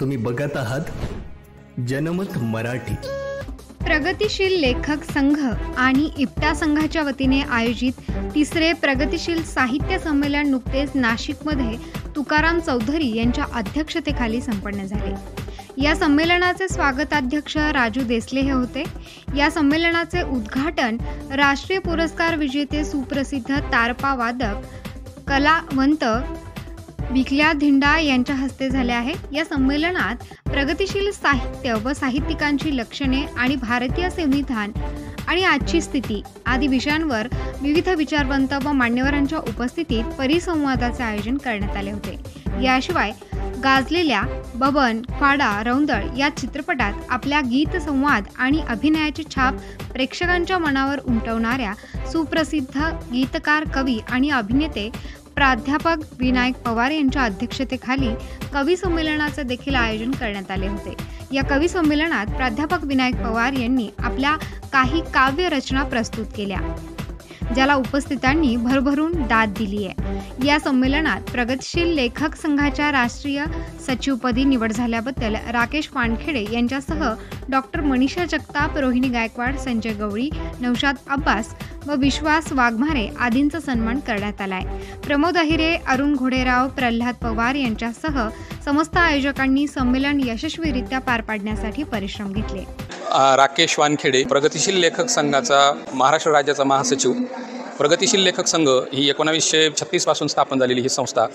तुम्ही बघत आहात जनमत मराठी। प्रगतिशील लेखक संघ आणि इप्टा संघाच्या वतीने आयोजित तिसरे प्रगतिशील साहित्य संमेलन नुकतेच नाशिकमध्ये तुकाराम चौधरी यांच्या अध्यक्षतेखाली संपन्न झाले। या संमेलनाचे स्वागताध्यक्ष राजू देसले हे होते। या संमेलनाचे उद्घाटन राष्ट्रीय पुरस्कार विजेते सुप्रसिद्ध तारपा वादक कलावंत विकल्या धिंडा यांच्या हस्ते झाले आहे। या संमेलनात प्रगतिशील साहित्य व साहित्यिकांची लक्षणे आणि भारतीय संविधान आणि आजची स्थिती आदी विषयांवर विविध विचारवंत व मान्यवरांच्या उपस्थितीत परिसंवादाचे आयोजन करण्यात आले होते। याशिवाय गाजलेल्या बबन, फाडा, रौंदळ या चित्रपटात आपल्या गीत संवाद आणि अभिनयाची छाप प्रेक्षकांच्या मनावर उमटवणाऱ्या सुप्रसिद्ध गीतकार, कवी आणि अभिनेते प्राध्यापक विनायक पवार यांच्या अध्यक्षतेखाली कवी संमेलनाचे देखील आयोजन करण्यात आले होते। या कवी संमेलनात प्राध्यापक विनायक पवार यांनी आपल्या काही काव्य रचना प्रस्तुत केल्या, ज्याला उपस्थितांनी भरभरून दाद दिली आहे। या संमेलनात प्रगतिशील लेखक संघाच्या राष्ट्रीय सचिवपदी निवड झाल्याबद्दल राकेश वानखेडे यांच्यासह डॉक्टर मनीषा जगताप, रोहिणी गायकवाड, संजय गवळी, नौशाद अब्बास व विश्वास वाघमारे आदींचा सन्मान करण्यात आलाय। प्रमोद अहिरे, अरुण घोडेराव, प्रल्हाद पवार यांच्यासह समस्त आयोजकांनी संमेलन यशस्वीरित्या पार पाडण्यासाठी परिश्रम घेतले। राकेश वानखेडे, प्रगतिशील लेखक संघाचा महाराष्ट्र राज्याचा महासचिव। प्रगतिशील लेखक संघ ही 1936 पासून स्थापन झालेली ही संस्था।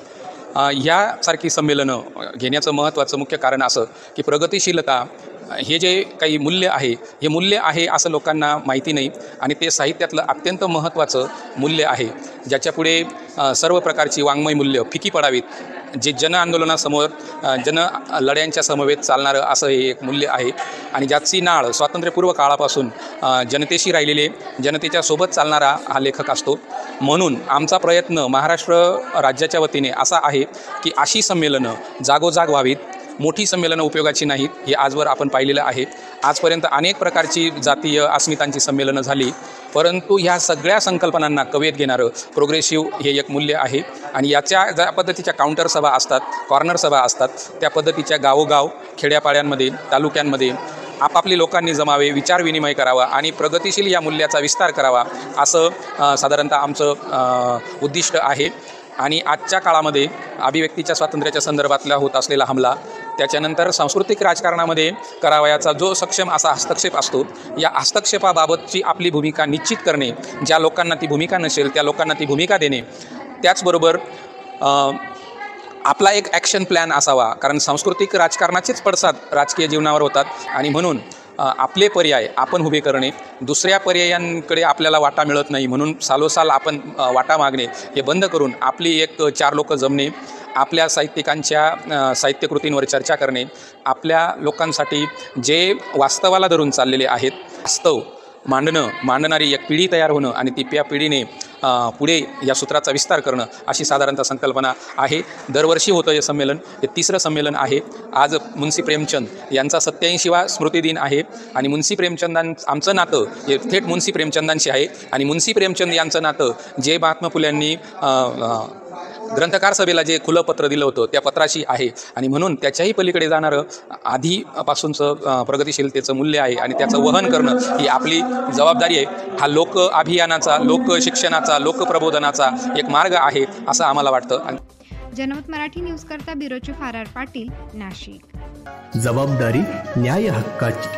यासारखी संमेलनं घेण्याचं महत्त्वाचं मुख्य कारण असं की प्रगतिशीलता हे जे काही मूल्य आहे, हे मूल्य आहे असं लोकांना माहिती नाही आणि ते साहित्यातलं अत्यंत महत्त्वाचं मूल्य आहे, ज्याच्यापुढे सर्व प्रकारची वाङ्मय मूल्य फिकी पडावीत, जे जन आंदोलनासमोर जन लढ्यांच्या समवेत चालणारं असं हे एक मूल्य आहे आणि ज्याची नाळ स्वातंत्र्यपूर्व काळापासून जनतेशी राहिलेले, जनतेच्या सोबत चालणारा हा लेखक असतो। म्हणून आमचा प्रयत्न महाराष्ट्र राज्याच्या वतीने असा आहे की अशी संमेलनं जागोजाग व्हावीत। मोठी संमेलनं उपयोगाची नाहीत, हे आजवर आपण पाहिलेलं आहे। आजपर्यंत अनेक प्रकारची जातीय अस्मितांची संमेलनं झाली, परंतु ह्या सगळ्या संकल्पनांना कवेत घेणारं प्रोग्रेसिव्ह हे एक मूल्य आहे आणि याच्या ज्या पद्धतीच्या काउंटर सभा असतात, कॉर्नर सभा असतात, त्या पद्धतीच्या गावोगाव, खेड्यापाड्यांमध्ये, तालुक्यांमध्ये आपापली लोकांनी जमावे, विचार विनिमय करावा आणि प्रगतिशील या मूल्याचा विस्तार करावा असं साधारणतः आमचं उद्दिष्ट आहे। आणि आजच्या काळामध्ये अभिव्यक्तीच्या स्वातंत्र्याच्या संदर्भातला होत असलेला हमला, त्याच्यानंतर सांस्कृतिक राजकारणामध्ये करावयाचा जो सक्षम असा हस्तक्षेप असतो, या हस्तक्षेपाबाबतची आपली भूमिका निश्चित करणे, ज्या लोकांना ती भूमिका नसेल त्या लोकांना ती भूमिका देणे, त्याचबरोबर आपला एक ॲक्शन प्लॅन असावा, कारण सांस्कृतिक राजकारणाचेच पडसाद राजकीय जीवनावर होतात आणि म्हणून आपले पर्याय आपण उभे करणे, दुसऱ्या पर्यायांकडे आपल्याला वाटा मिळत नाही म्हणून सालोसाल आपण वाटा मागणे हे बंद करून आपली एक 4 लोक जमणे, आपल्या साहित्यिकांच्या साहित्यकृतींवर चर्चा करणे, आपल्या लोकांसाठी जे वास्तवाला धरून चाललेले आहेत वास्तव मांडणारी एक पिढी तयार होणं आणि ती त्या पिढीने पुढे या सूत्राचा विस्तार करणं अशी साधारणतः संकल्पना आहे। दरवर्षी होतं हे संमेलन, हे तिसरं संमेलन आहे। आज मुन्शी प्रेमचंद यांचा 87वा स्मृतिदिन आहे आणि मुन्शी आमचं नातं हे थेट मुन्शी प्रेमचंदांशी आहे आणि मुन्शी प्रेमचंद यांचं नातं जे महात्मा फुल्यांनी ग्रंथकार सभेला जे खुलं पत्र दिलं होतं त्या पत्राशी आहे आणि म्हणून त्याच्याही पलीकडे जाणारं आधीपासूनचं प्रगतिशीलतेचं मूल्य आहे आणि त्याचं वहन करणं ही आपली जबाबदारी आहे। हा लोक अभियानाचा, लोक शिक्षणाचा, लोकप्रबोधनाचा एक मार्ग आहे असं आम्हाला वाटतं। जनमत मराठी न्यूज करता ब्युरोचे फरार पाटील, नाशिक। जबाबदारी न्याय हक्काची।